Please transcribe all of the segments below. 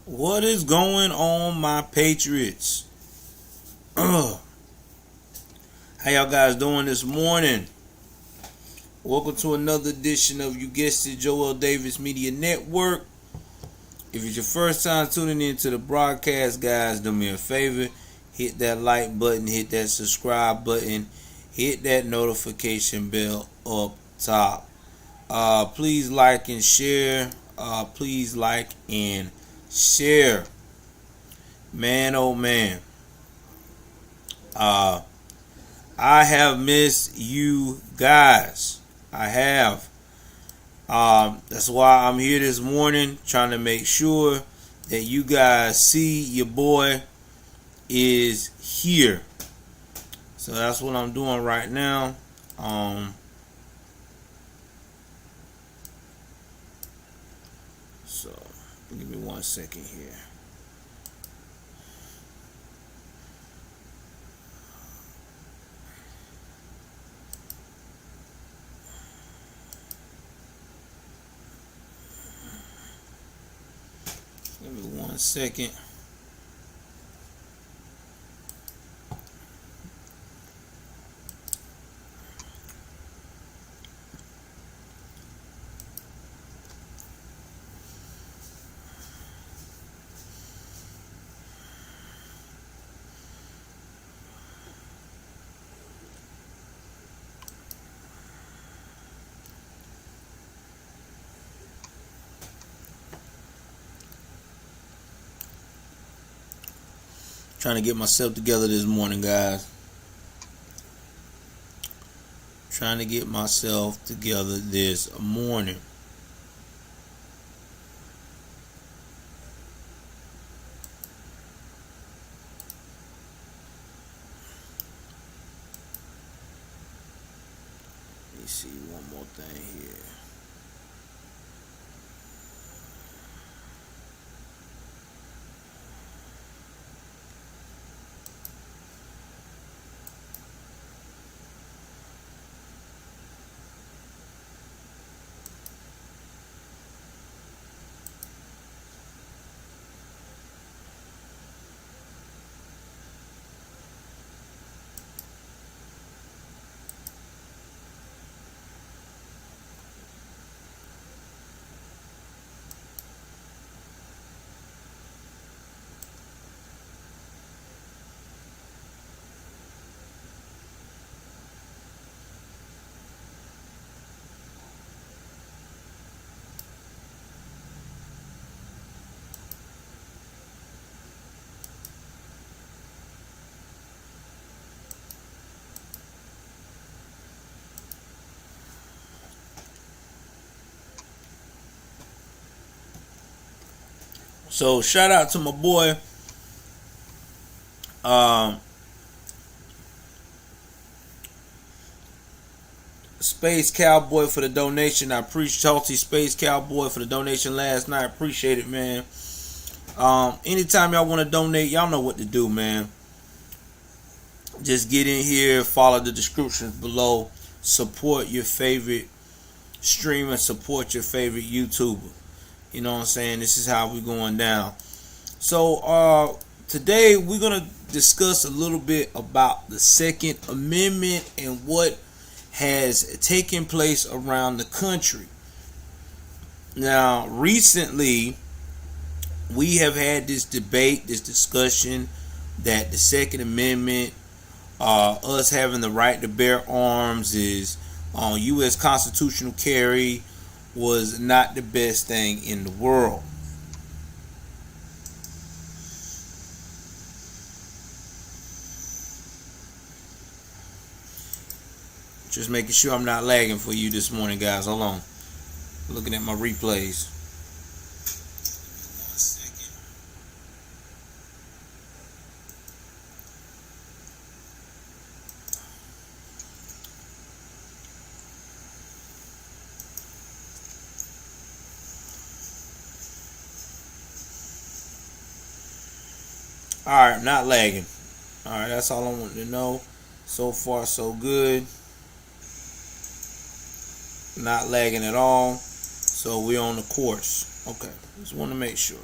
What is going on, my Patriots? How y'all guys doing this morning? Welcome to another edition of, you guessed it, Joel Davis Media Network. If it's your first time tuning into the broadcast, guys, do me a favor. Hit that like button, hit that subscribe button, hit that notification bell up top. Please like and share. Please like and share. Man, oh man. I have missed you guys. I have. That's why I'm here this morning, trying to make sure that you guys see your boy is here. So that's what I'm doing right now. So give me 1 second here. Give me 1 second. Trying to get myself together this morning, guys. Trying to get myself together this morning. Let me see one more thing here. So shout out to my boy, Space Cowboy, for the donation. I appreciate Salty Space Cowboy for the donation last night. Appreciate it, man. Anytime y'all want to donate, y'all know what to do, man. Just get in here, follow the descriptions below, support your favorite streamer, support your favorite YouTuber. You know what I'm saying? This is how we're going down. So today we're going to discuss a little bit about the Second Amendment and what has taken place around the country. Now, recently, we have had this debate, this discussion that the Second Amendment, us having the right to bear arms, is on U.S. constitutional carry, was not the best thing in the world. Just making sure I'm not lagging for you this morning, guys. Hold on. Looking at my replays. Alright, not lagging. Alright, that's all I wanted to know. So far, so good. Not lagging at all. So we're on the course. Okay, just want to make sure.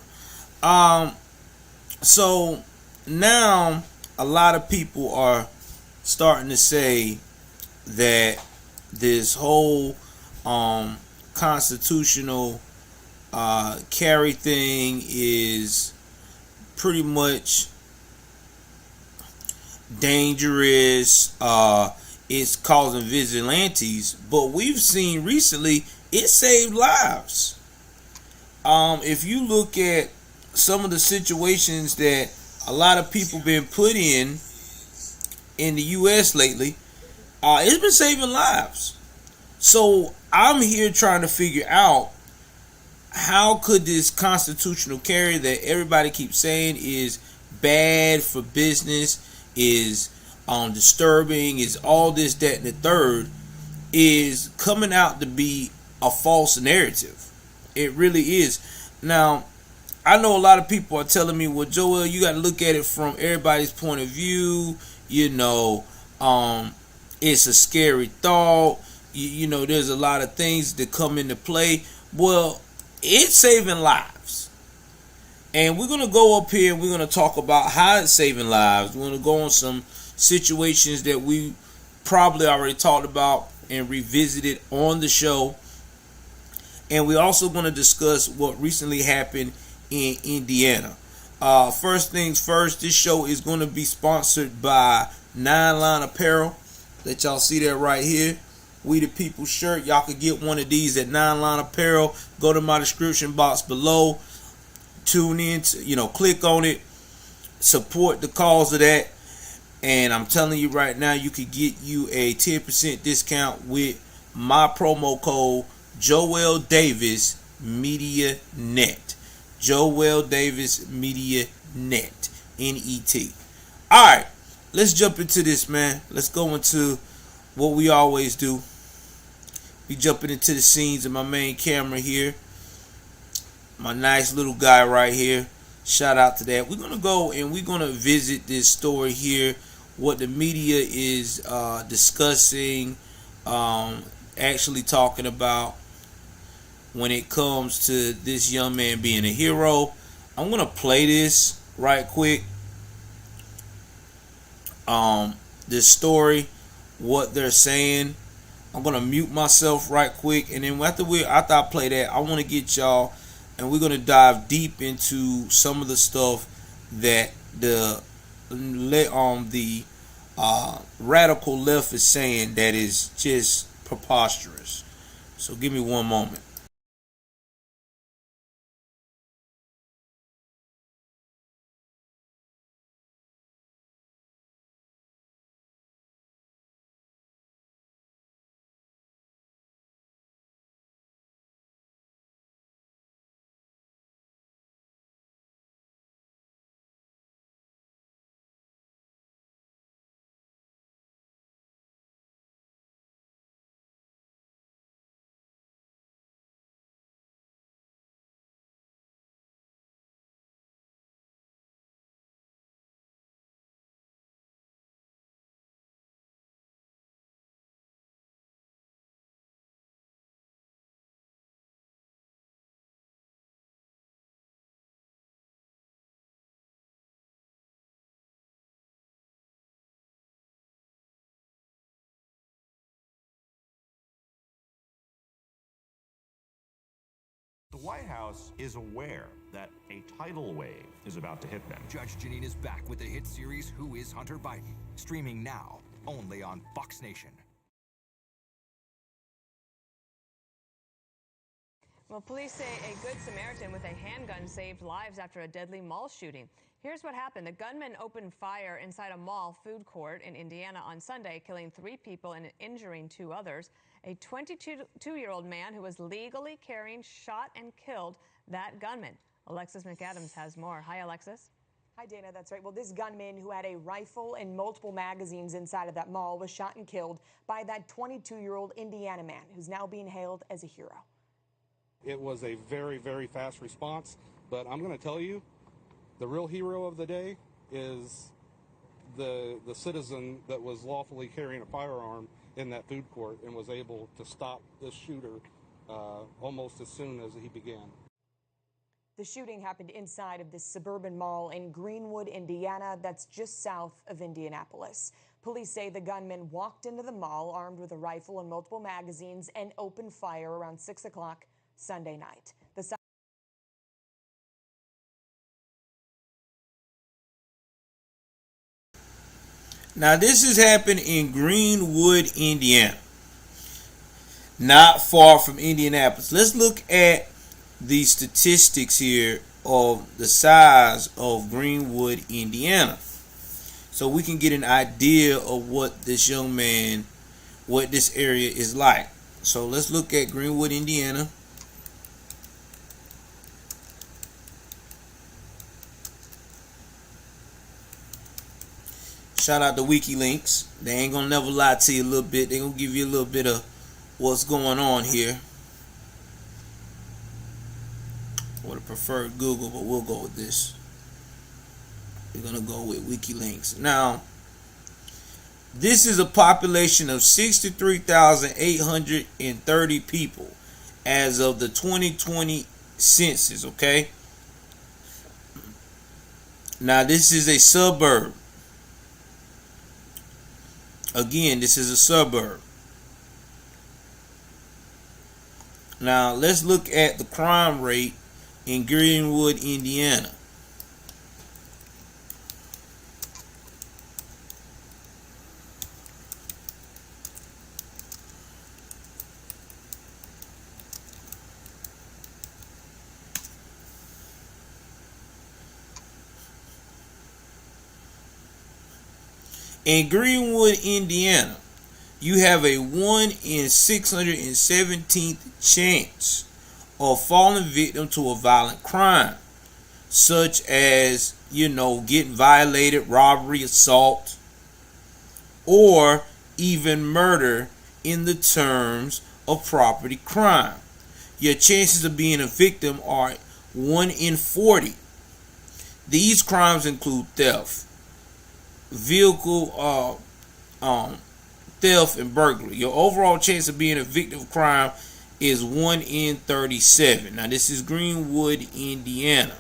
So now a lot of people are starting to say that this whole constitutional carry thing is pretty much dangerous. It's causing vigilantes, but we've seen recently it saved lives. If you look at some of the situations that a lot of people been put in the U.S. lately, it's been saving lives. So I'm here trying to figure out how could this constitutional carry that everybody keeps saying is bad for business, is disturbing, is all this, that, and the third, is coming out to be a false narrative. It really is. Now, I know a lot of people are telling me, well, Joel, you got to look at it from everybody's point of view. You know, it's a scary thought. You know, there's a lot of things that come into play. Well, it's saving lives. And we're going to go up here and we're going to talk about how it's saving lives. We're going to go on some situations that we probably already talked about and revisited on the show. And we're also going to discuss what recently happened in Indiana. First things first, this show is going to be sponsored by 9 Line Apparel. Let y'all see that right here. We the People shirt. Y'all could get one of these at 9 Line Apparel. Go to my description box below. Tune in, click on it. Support the cause of that. And I'm telling you right now, you could get you a 10% discount with my promo code Joel Davis Media Net. Joel Davis Media Net. N-E-T. Alright, let's jump into this, man. Let's go into what we always do. We jumping into the scenes of my main camera here. My nice little guy right here. Shout out to that. We're going to go and we're going to visit this story here. What the media is discussing, actually talking about when it comes to this young man being a hero. I'm going to play this right quick. This story, what they're saying. I'm going to mute myself right quick. And then after I play that, I want to get y'all, and we're going to dive deep into some of the stuff that the radical left is saying that is just preposterous. So give me one moment. The White House is aware that a tidal wave is about to hit them. Judge Janine is back with the hit series Who is Hunter Biden? Streaming now, only on Fox Nation. Well, police say a Good Samaritan with a handgun saved lives after a deadly mall shooting. Here's what happened. The gunman opened fire inside a mall food court in Indiana on Sunday, killing 3 people and injuring 2 others. A 22-year-old man who was legally carrying shot and killed that gunman. Alexis McAdams has more. Hi, Alexis. Hi, Dana. That's right. Well, this gunman who had a rifle and multiple magazines inside of that mall was shot and killed by that 22-year-old Indiana man who's now being hailed as a hero. It was a very, very fast response, but I'm going to tell you, the real hero of the day is the citizen that was lawfully carrying a firearm in that food court and was able to stop this shooter almost as soon as he began. The shooting happened inside of this suburban mall in Greenwood, Indiana, that's just south of Indianapolis. Police say the gunman walked into the mall armed with a rifle and multiple magazines and opened fire around 6 o'clock Sunday night. Now, this has happened in Greenwood, Indiana, not far from Indianapolis. Let's look at the statistics here of the size of Greenwood, Indiana, so we can get an idea of what this young man, what this area is like. So let's look at Greenwood, Indiana. Shout out to WikiLeaks. They ain't gonna never lie to you a little bit. They gonna give you a little bit of what's going on here. I would have preferred Google, but we'll go with this. We're gonna go with WikiLeaks. Now, this is a population of 63,830 people as of the 2020 census, okay? Now, this is a suburb. Again, this is a suburb. Now, let's look at the crime rate in Greenwood, Indiana. In Greenwood, Indiana, you have a 1 in 617th chance of falling victim to a violent crime, such as, getting violated, robbery, assault, or even murder in the terms of property crime. Your chances of being a victim are 1 in 40. These crimes include theft, vehicle theft, and burglary. Your overall chance of being a victim of crime is 1 in 37. Now, this is Greenwood, Indiana.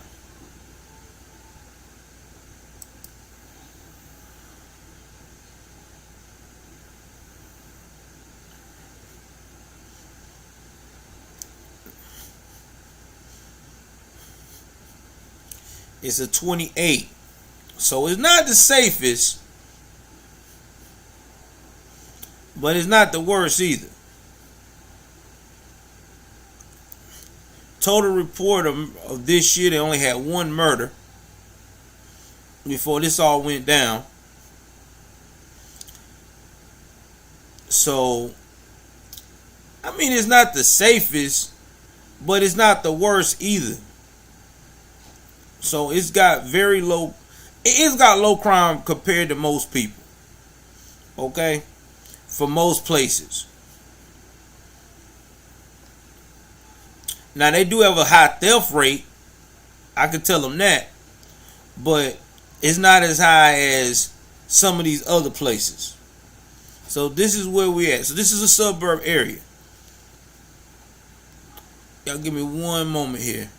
It's a 28. So it's not the safest, but it's not the worst either. Total report of this year, they only had 1 murder before this all went down. So, it's not the safest, but it's not the worst either. So it's got low crime compared to most people. Okay? For most places. Now, they do have a high theft rate. I can tell them that. But it's not as high as some of these other places. So this is where we at. So this is a suburb area. Y'all give me one moment here.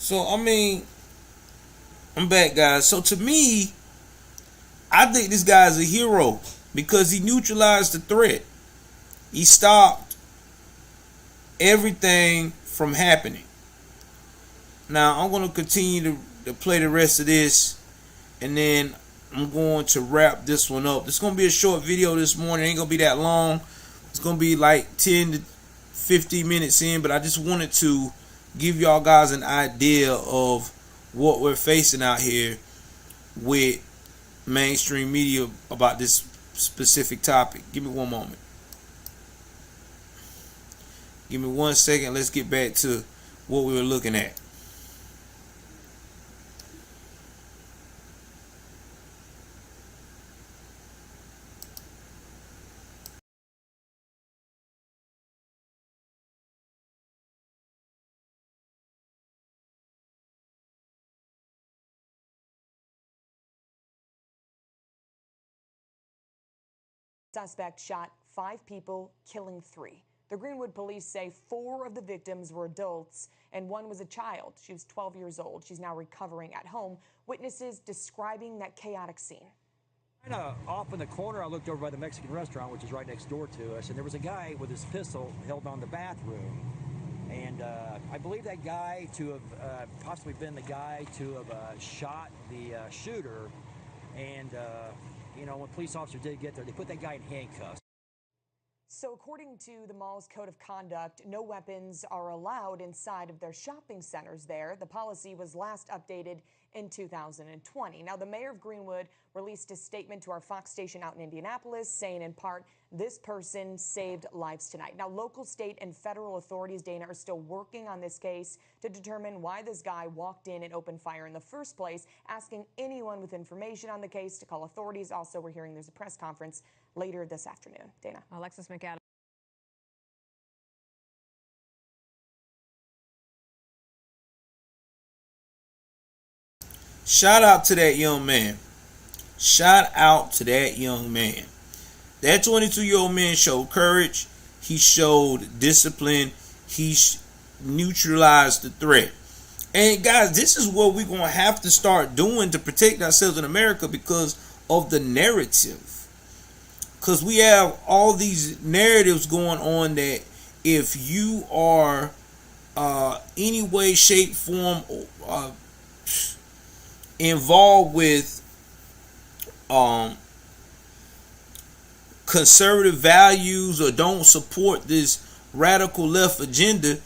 So, I'm back, guys. So, to me, I think this guy's a hero because he neutralized the threat. He stopped everything from happening. Now, I'm going to continue to play the rest of this, and then I'm going to wrap this one up. It's going to be a short video this morning. It ain't going to be that long. It's going to be like 10 to 15 minutes in, but I just wanted to give y'all guys an idea of what we're facing out here with mainstream media about this specific topic. Give me one moment. Give me 1 second. Let's get back to what we were looking at. Suspect shot 5 people, killing 3. The Greenwood police say 4 of the victims were adults and 1 was a child. She was 12 years old. She's now recovering at home. Witnesses describing that chaotic scene. Kind of off in the corner, I looked over by the Mexican restaurant, which is right next door to us, and there was a guy with his pistol held on the bathroom. And I believe that guy to have possibly been the guy to have shot the shooter. And, you know, when police officers did get there, they put that guy in handcuffs. So according to the mall's code of conduct, no weapons are allowed inside of their shopping centers there. The policy was last updated in 2020. Now, the mayor of Greenwood released a statement to our Fox station out in Indianapolis saying in part, this person saved lives tonight. Now, local, state, and federal authorities, Dana, are still working on this case to determine why this guy walked in and opened fire in the first place, asking anyone with information on the case to call authorities. Also, we're hearing there's a press conference later this afternoon. Dana. Alexis McAdams. Shout out to that young man. Shout out to that young man. That 22-year-old man showed courage. He showed discipline. He neutralized the threat. And guys, this is what we're going to have to start doing to protect ourselves in America because of the narrative. Because we have all these narratives going on that if you are any way, shape, form involved with conservative values or don't support this radical left agenda,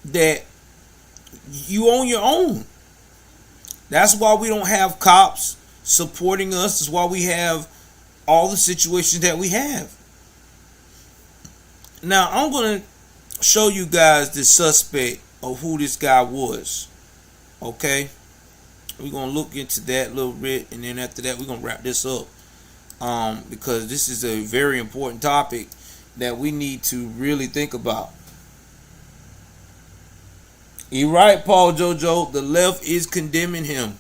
that you on your own. That's why we don't have cops supporting us. That's why we have all the situations that we have. Now I'm going to show you guys the suspect of who this guy was. Okay, we're going to look into that a little bit, and then after that we're going to wrap this up, because this is a very important topic that we need to really think about. You're right, Paul Jojo. The left is condemning him.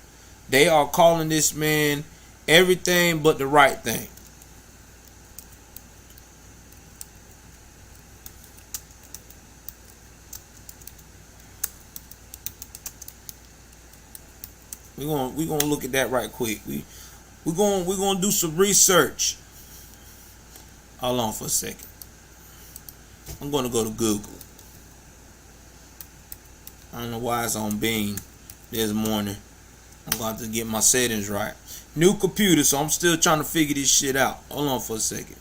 They are calling this man everything but the right thing. We're gonna look at that right quick. We're gonna do some research. Hold on for a second. I'm gonna go to Google. I don't know why it's on Bing this morning. I'm going to get my settings right. New computer, so I'm still trying to figure this shit out. Hold on for a second.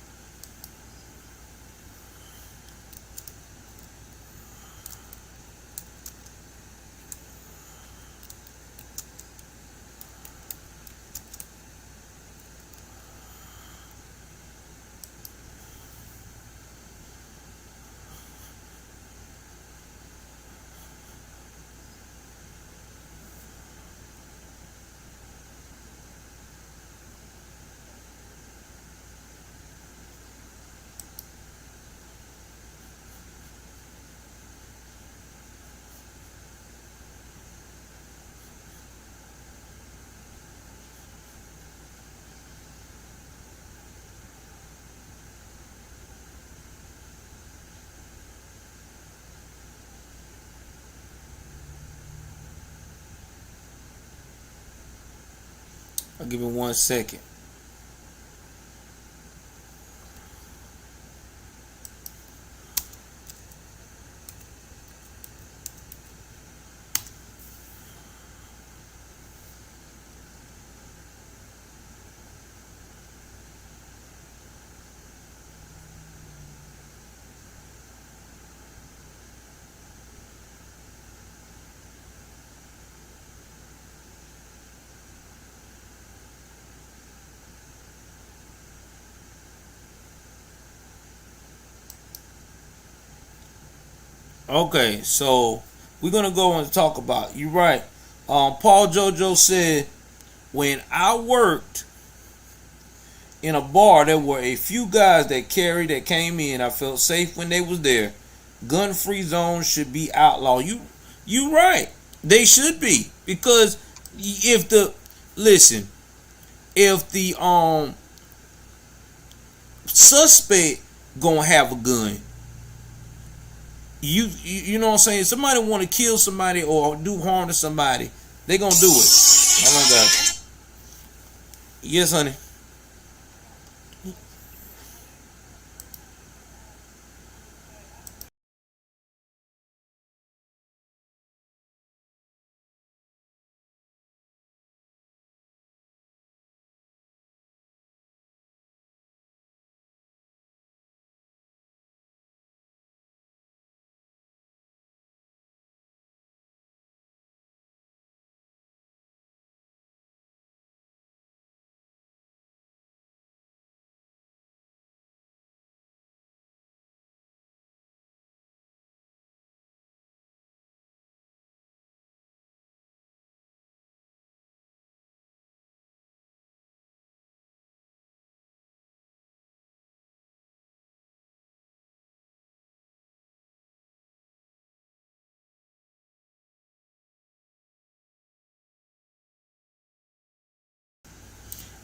I'll give it 1 second. Okay, so we're gonna go and talk about. You're right. Paul JoJo said, when I worked in a bar, there were a few guys that came in. I felt safe when they was there. Gun-free zones should be outlawed. You right. They should be, because if the listen, if the suspect gonna have a gun, you know what I'm saying? Somebody want to kill somebody or do harm to somebody, they gonna do it. Oh my God. Yes, honey.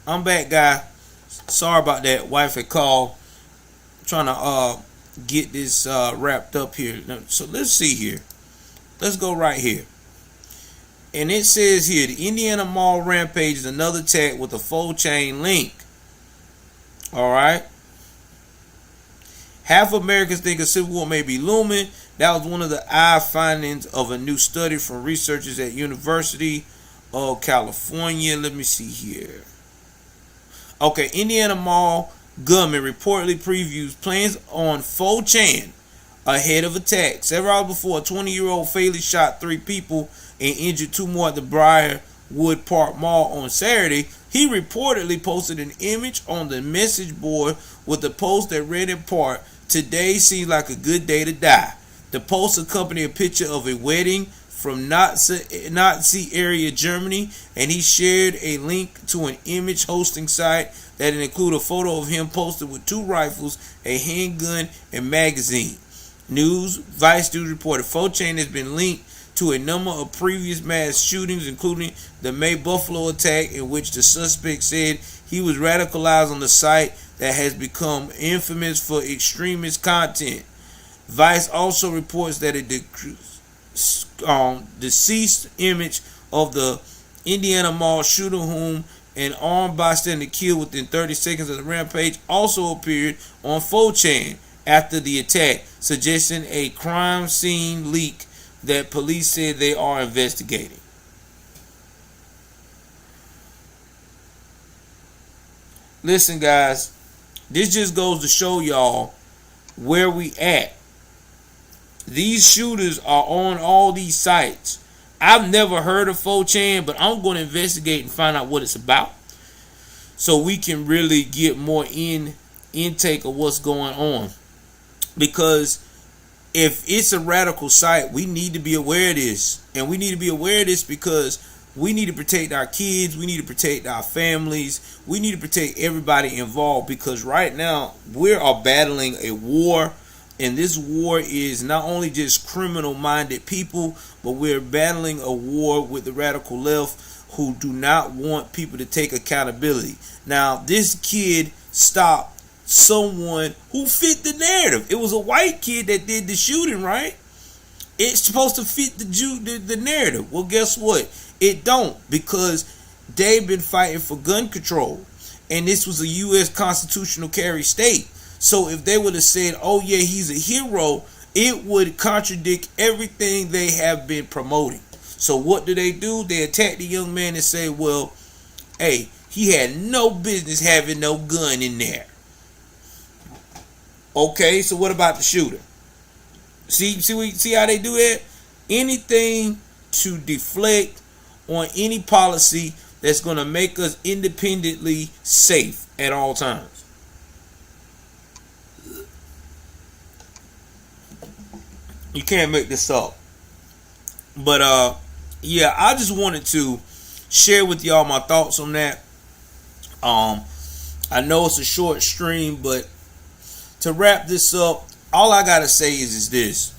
I'm back, guy. Sorry about that. Wife had called. Trying to get this wrapped up here. So let's see here. Let's go right here. And it says here, the Indiana Mall rampage is another attack with a full chain link. All right. Half of Americans think a civil war may be looming. That was one of the eye findings of a new study from researchers at University of California. Let me see here. Okay, Indiana Mall gunman reportedly previews plans on 4chan ahead of attack. Several hours before, a 20-year-old fatally shot 3 people and injured 2 more at the Briarwood Park Mall on Saturday. He reportedly posted an image on the message board with a post that read in part, "Today seems like a good day to die." The post accompanied a picture of a wedding from Nazi area Germany, and he shared a link to an image hosting site that included a photo of him posted with 2 rifles, a handgun, and magazine. Vice News reported 4chan has been linked to a number of previous mass shootings, including the May Buffalo attack, in which the suspect said he was radicalized on the site that has become infamous for extremist content. Vice also reports that a deceased image of the Indiana Mall shooter, whom an armed bystander killed within 30 seconds of the rampage, also appeared on 4chan after the attack, suggesting a crime scene leak that police said they are investigating. Listen, guys, this just goes to show y'all where we at. These shooters are on all these sites. I've never heard of 4chan, but I'm going to investigate and find out what it's about, so we can really get more intake of what's going on. Because if it's a radical site, we need to be aware of this. And we need to be aware of this because we need to protect our kids. We need to protect our families. We need to protect everybody involved, because right now we are battling a war. And this war is not only just criminal-minded people, but we're battling a war with the radical left who do not want people to take accountability. Now, this kid stopped someone who fit the narrative. It was a white kid that did the shooting, right? It's supposed to fit the narrative. Well, guess what? It don't, because they've been fighting for gun control. And this was a U.S. constitutional carry state. So if they would have said, oh yeah, he's a hero, it would contradict everything they have been promoting. So what do? They attack the young man and say, well, hey, he had no business having no gun in there. Okay, so what about the shooter? See how they do that? Anything to deflect on any policy that's going to make us independently safe at all times. You can't make this up. But yeah, I just wanted to share with y'all my thoughts on that. I know it's a short stream, but to wrap this up, all I gotta say is this: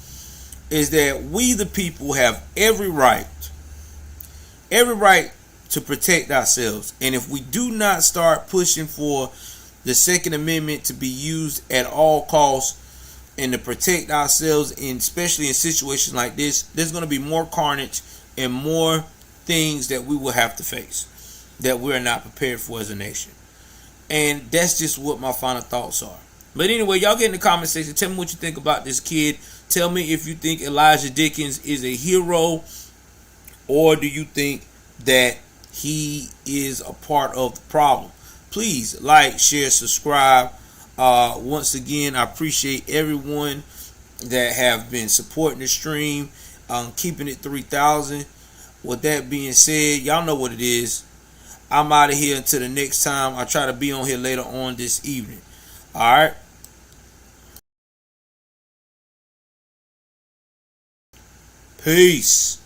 is that we the people have every right to protect ourselves. And if we do not start pushing for the Second Amendment to be used at all costs and to protect ourselves, and especially in situations like this, there's going to be more carnage and more things that we will have to face that we're not prepared for as a nation. And that's just what my final thoughts are. But anyway, y'all get in the comment section. Tell me what you think about this kid. Tell me if you think Elisjsha Dicken is a hero, or do you think that he is a part of the problem. Please like, share, subscribe. Once again, I appreciate everyone that have been supporting the stream, keeping it 3,000. With that being said, y'all know what it is. I'm out of here until the next time. I try to be on here later on this evening. All right. Peace.